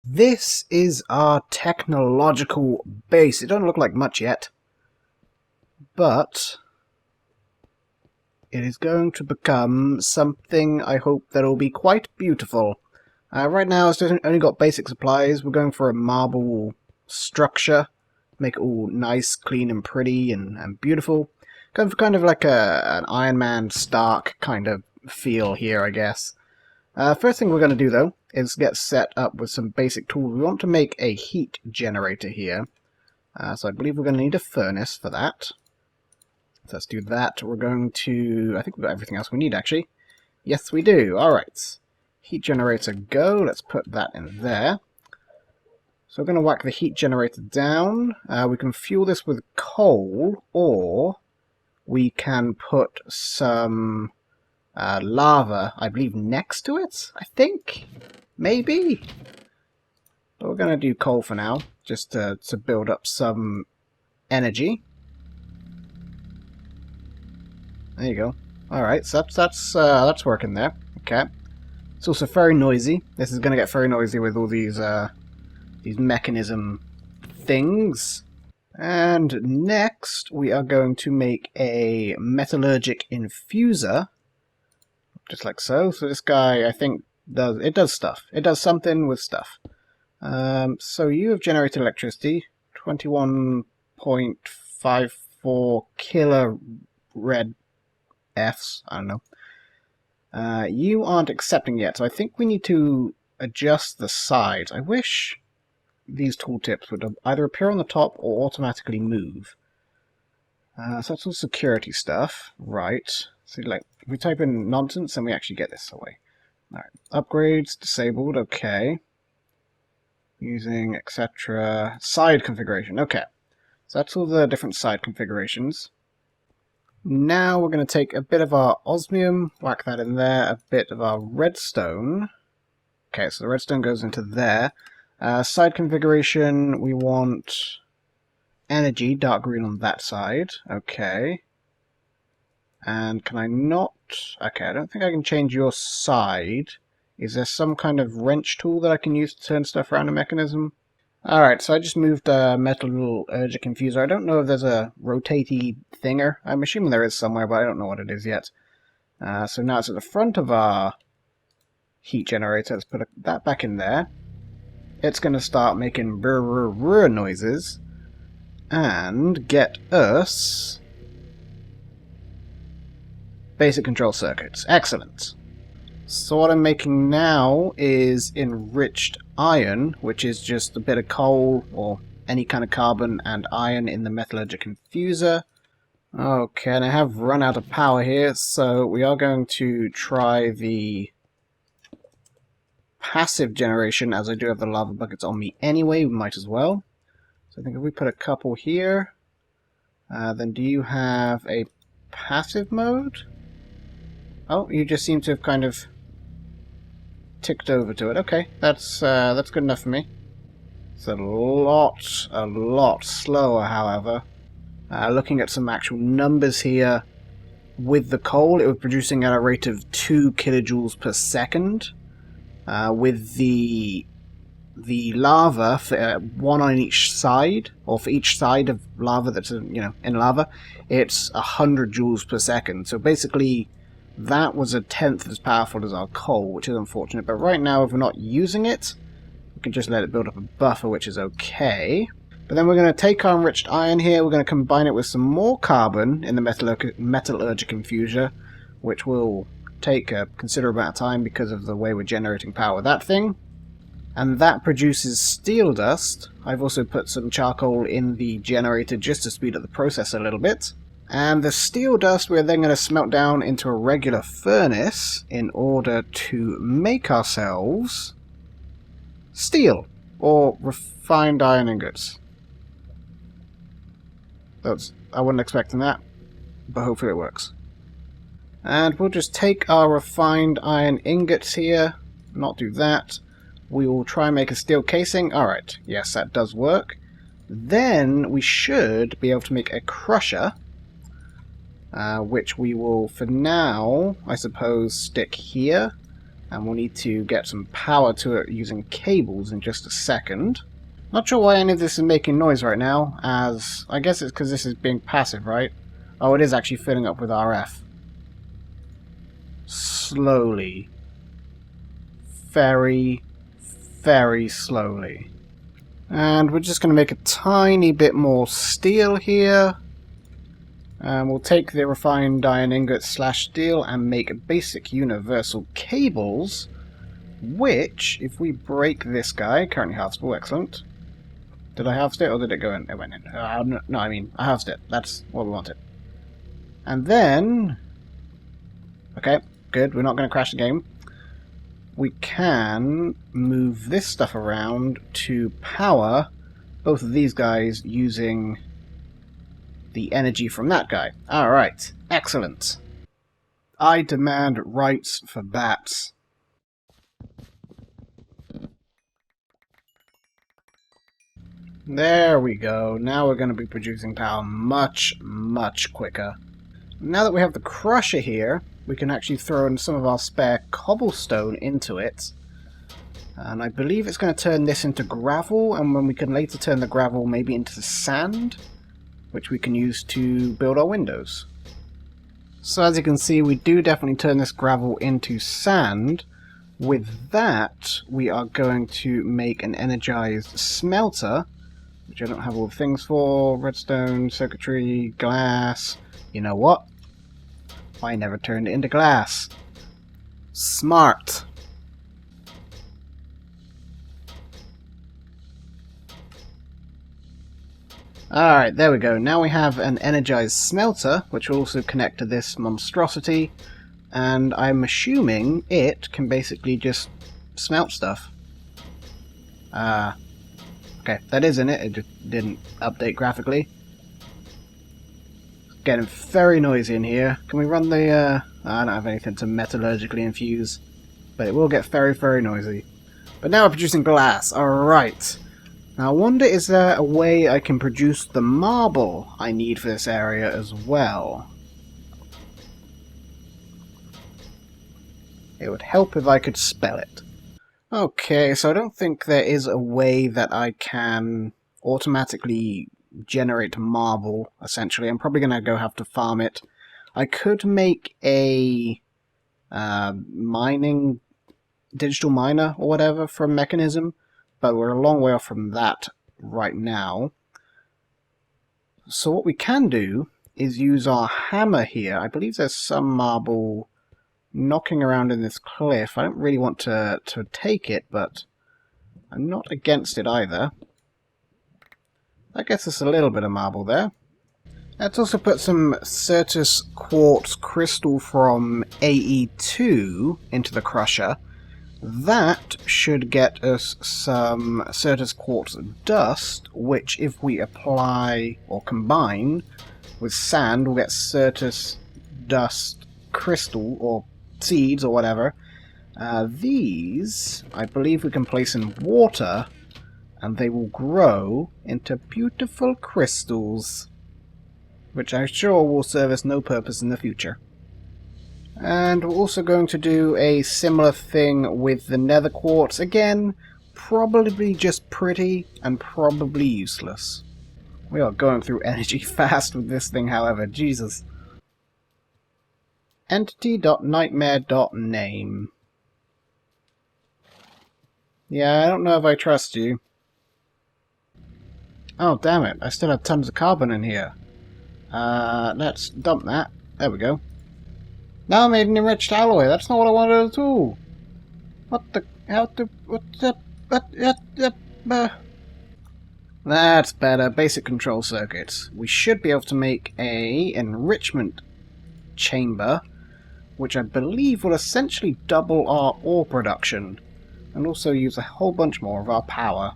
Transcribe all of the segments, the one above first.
This is our technological base. It don't look like much yet, but it is going to become something I hope that will be quite beautiful. Right now it's only got basic supplies. We're going for a marble structure, make it all nice, clean and pretty and beautiful. Going for kind of like an Iron Man Stark kind of feel here, I guess. First thing we're going to do, though, is get set up with some basic tools. We want to make a heat generator here. So I believe we're going to need a furnace for that. So let's do that. We're going to... I think we've got everything else we need, actually. Yes, we do. Alright. Heat generator, go. Let's put that in there. So we're going to whack the heat generator down. We can fuel this with coal, or we can put some... lava, I believe, next to it, I think? Maybe? But we're going to do coal for now, just to build up some energy. There you go. Alright, so that's working there. Okay. It's also very noisy. This is going to get very noisy with all these mechanism things. And next, we are going to make a metallurgic infuser. Just like so. So this guy, I think, does stuff. It does something with stuff. So you have generated electricity. 21.54 kilo red Fs. I don't know. You aren't accepting yet, so I think we need to adjust the sides. I wish these tooltips would either appear on the top or automatically move. So that's all security stuff. Right. So like, if we type in nonsense, then we actually get this away. Alright. Upgrades, disabled, okay. Using, etc. Side configuration, okay. So that's all the different side configurations. Now we're going to take a bit of our osmium, whack that in there, a bit of our redstone. Okay, so the redstone goes into there. Side configuration, we want energy, dark green on that side. Okay. And can I not... Okay, I don't think I can change your side. Is there some kind of wrench tool that I can use to turn stuff around a mechanism? Alright, so I just moved a metallurgic infuser. I don't know if there's a rotatey thinger. I'm assuming there is somewhere, but I don't know what it is yet. So now it's at the front of our heat generator. Let's put that back in there. It's going to start making brr noises and get us basic control circuits. Excellent. So what I'm making now is enriched iron, which is just a bit of coal or any kind of carbon and iron in the metallurgic infuser. Okay, and I have run out of power here, so we are going to try the passive generation, as I do have the lava buckets on me anyway, we might as well. So I think if we put a couple here, then do you have a passive mode? Oh, you just seem to have kind of ticked over to it. Okay, that's good enough for me. It's a lot slower, however. Looking at some actual numbers here, with the coal, it was producing at a rate of 2 kilojoules per second. With the lava, for, one on each side, or for each side of lava that's in lava, it's 100 joules per second. So basically, that was 1/10 as powerful as our coal, which is unfortunate. But right now, if we're not using it, we can just let it build up a buffer, which is okay. But then we're going to take our enriched iron here, we're going to combine it with some more carbon in the metallurgic infuser, which will take a considerable amount of time because of the way we're generating power with that thing. And that produces steel dust. I've also put some charcoal in the generator just to speed up the process a little bit. And the steel dust we're then going to smelt down into a regular furnace in order to make ourselves steel, or refined iron ingots. I wasn't expecting that, but hopefully it works. And we'll just take our refined iron ingots here, not do that. We will try and make a steel casing. Alright, yes, that does work. Then we should be able to make a crusher, which we will, for now, I suppose, stick here. And we'll need to get some power to it using cables in just a second. Not sure why any of this is making noise right now, as I guess it's because this is being passive, right? Oh, it is actually filling up with RF. Slowly. Very, very slowly. And we're just going to make a tiny bit more steel here. And we'll take the refined iron ingot / steel and make basic universal cables, which, if we break this guy, currently harvestable, excellent. Did I harvest it, or did it go in? It went in. No, I mean, I harvested it. That's what we wanted. And then... Okay, good, we're not going to crash the game. We can move this stuff around to power both of these guys using the energy from that guy. Alright, excellent. I demand rights for bats. There we go. Now we're going to be producing power much, much quicker. Now that we have the crusher here, we can actually throw in some of our spare cobblestone into it. And I believe it's going to turn this into gravel, and when we can later turn the gravel maybe into sand, which we can use to build our windows. So as you can see, we do definitely turn this gravel into sand. With that, we are going to make an energized smelter, which I don't have all the things for. Redstone, circuitry, glass. You know what? I never turned it into glass. Smart. Alright, there we go. Now we have an energized smelter, which will also connect to this monstrosity, and I'm assuming it can basically just smelt stuff. Okay, that is in it. It just didn't update graphically. It's getting very noisy in here. Can we run the... I don't have anything to metallurgically infuse, but it will get very, very noisy. But now we're producing glass. Alright. Now I wonder, is there a way I can produce the marble I need for this area as well? It would help if I could spell it. Okay, so I don't think there is a way that I can automatically generate marble, essentially. I'm probably going to go have to farm it. I could make a mining, digital miner or whatever from Mekanism, but we're a long way off from that right now. So what we can do is use our hammer here. I believe there's some marble knocking around in this cliff. I don't really want to take it, but I'm not against it either. That gets us a little bit of marble there. Let's also put some Certus Quartz Crystal from AE2 into the crusher. That should get us some Certus Quartz Dust, which if we apply or combine with sand, we'll get Certus Dust Crystal, or seeds, or whatever. These, I believe we can place in water, and they will grow into beautiful crystals, which I'm sure will serve us no purpose in the future. And we're also going to do a similar thing with the nether quartz. Again, probably just pretty and probably useless. We are going through energy fast with this thing, however. Jesus. Entity.nightmare.name. Yeah, I don't know if I trust you. Oh, damn it. I still have tons of carbon in here. Let's dump that. There we go. Now I made an enriched alloy. That's not what I wanted at all. What the... How to... What's that... That's better. Basic control circuits. We should be able to make a enrichment chamber, which I believe will essentially double our ore production, and also use a whole bunch more of our power.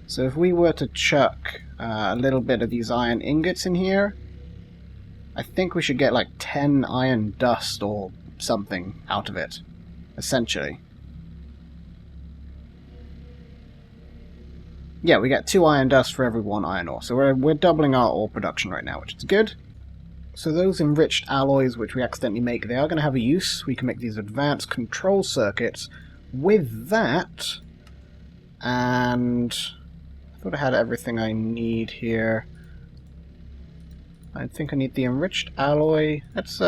So if we were to chuck a little bit of these iron ingots in here, I think we should get like 10 iron dust or something out of it, essentially. Yeah, we get 2 iron dust for every 1 iron ore, so we're doubling our ore production right now, which is good. So those enriched alloys which we accidentally make, they are going to have a use. We can make these advanced control circuits with that. And I thought I had everything I need here. I think I need the enriched alloy. Let's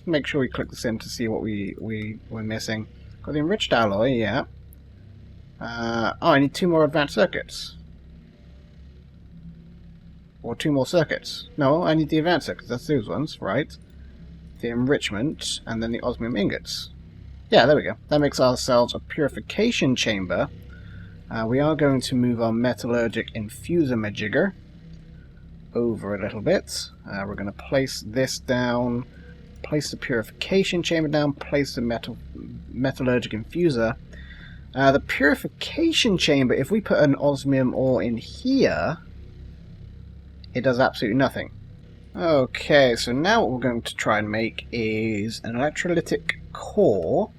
make sure we click this in to see what we're missing. Got the enriched alloy, yeah. Oh, I need 2 more advanced circuits. Or 2 more circuits. No, I need the advanced circuits. That's those ones, right? The enrichment, and then the osmium ingots. Yeah, there we go. That makes ourselves a purification chamber. We are going to move our metallurgic infuser majigger over a little bit. We're going to place this down, place the purification chamber down, place the metallurgic infuser. The purification chamber, if we put an osmium ore in here, it does absolutely nothing. Okay, so now what we're going to try and make is an electrolytic core,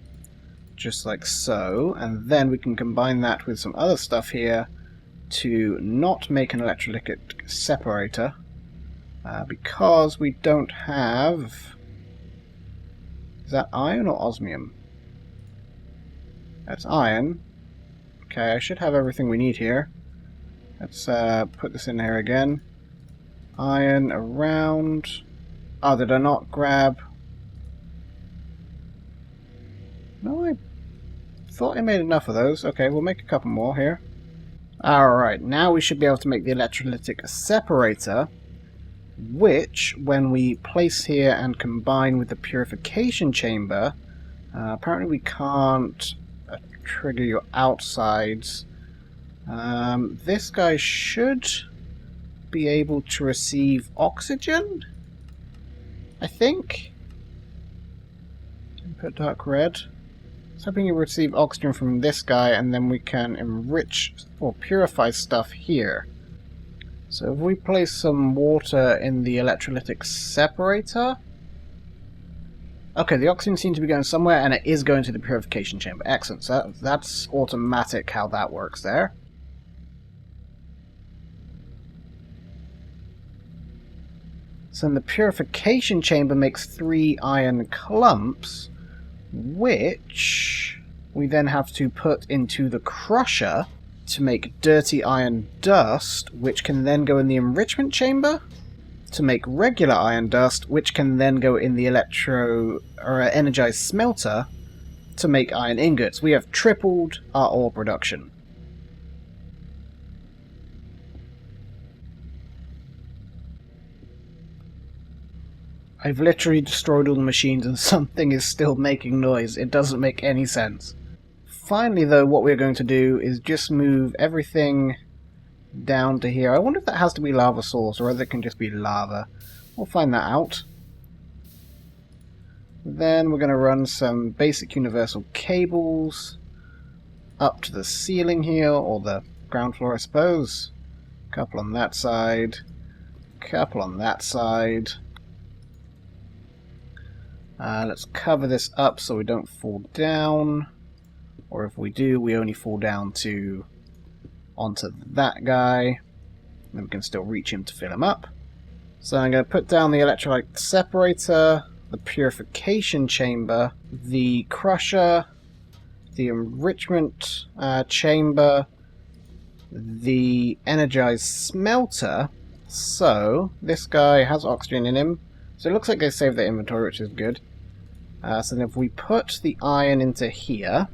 just like so, and then we can combine that with some other stuff here to not make an electrolytic separator, because we don't have... Is that iron or osmium? That's iron. Okay, I should have everything we need here. Let's put this in here again. Iron around. Oh, did I not grab... No, I thought I made enough of those. Okay, we'll make a couple more here. Alright, now we should be able to make the electrolytic separator, which, when we place here and combine with the purification chamber, apparently we can't trigger your outsides. This guy should be able to receive oxygen, I think. Input dark red. I was hoping you receive oxygen from this guy, and then we can enrich or purify stuff here. So if we place some water in the electrolytic separator... Okay, the oxygen seems to be going somewhere, and it is going to the purification chamber. Excellent. So that's automatic how that works there. So then the purification chamber makes 3 iron clumps, which we then have to put into the crusher to make dirty iron dust, which can then go in the enrichment chamber to make regular iron dust, which can then go in the energized smelter to make iron ingots. We have tripled our ore production. I've literally destroyed all the machines and something is still making noise. It doesn't make any sense. Finally, though, what we're going to do is just move everything down to here. I wonder if that has to be lava source or whether it can just be lava. We'll find that out. Then we're going to run some basic universal cables up to the ceiling here, or the ground floor, I suppose. Couple on that side. Couple on that side. Let's cover this up so we don't fall down. Or if we do, we only fall down onto that guy. Then we can still reach him to fill him up. So I'm going to put down the electrolyte separator, the purification chamber, the crusher, the enrichment chamber, the energized smelter. So this guy has oxygen in him. So it looks like they saved their inventory, which is good. So then if we put the iron into here,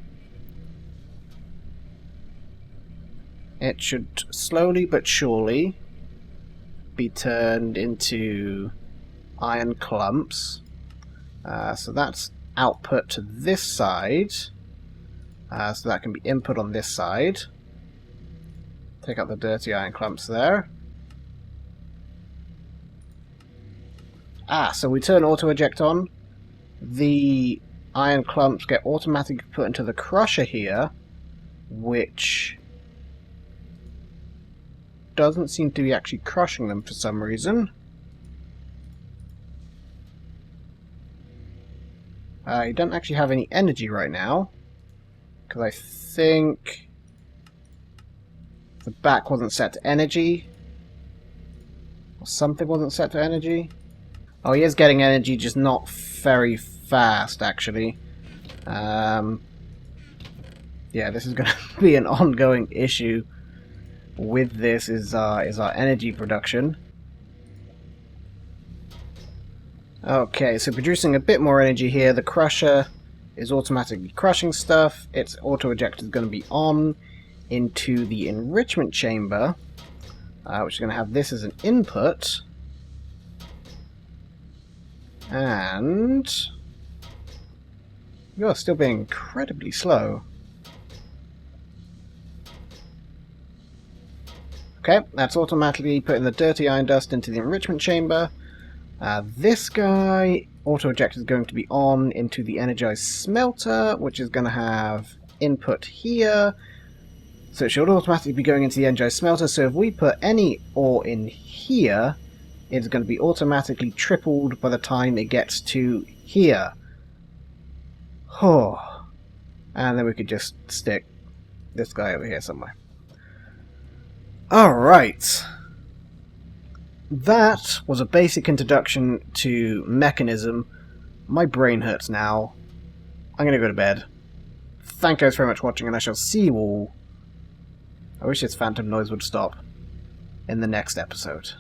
it should slowly but surely be turned into iron clumps. So that's output to this side. So that can be input on this side. Take out the dirty iron clumps there. So we turn auto-eject on. The iron clumps get automatically put into the crusher here, which doesn't seem to be actually crushing them for some reason. You don't actually have any energy right now, because I think the back wasn't set to energy, or something wasn't set to energy. Oh, he is getting energy, just not very fast, actually. Yeah, this is going to be an ongoing issue with this, is our energy production. Okay, so producing a bit more energy here. The crusher is automatically crushing stuff. Its auto-ejector is going to be on into the enrichment chamber, which is going to have this as an input. And you're still being incredibly slow. Okay, that's automatically putting the dirty iron dust into the enrichment chamber. This guy, auto-ejector, is going to be on into the energized smelter, which is going to have input here. So it should automatically be going into the energized smelter, so if we put any ore in here, it's going to be automatically tripled by the time it gets to here. Oh. And then we could just stick this guy over here somewhere. Alright. That was a basic introduction to Mekanism. My brain hurts now. I'm going to go to bed. Thank you guys very much for watching, and I shall see you all. I wish this phantom noise would stop in the next episode.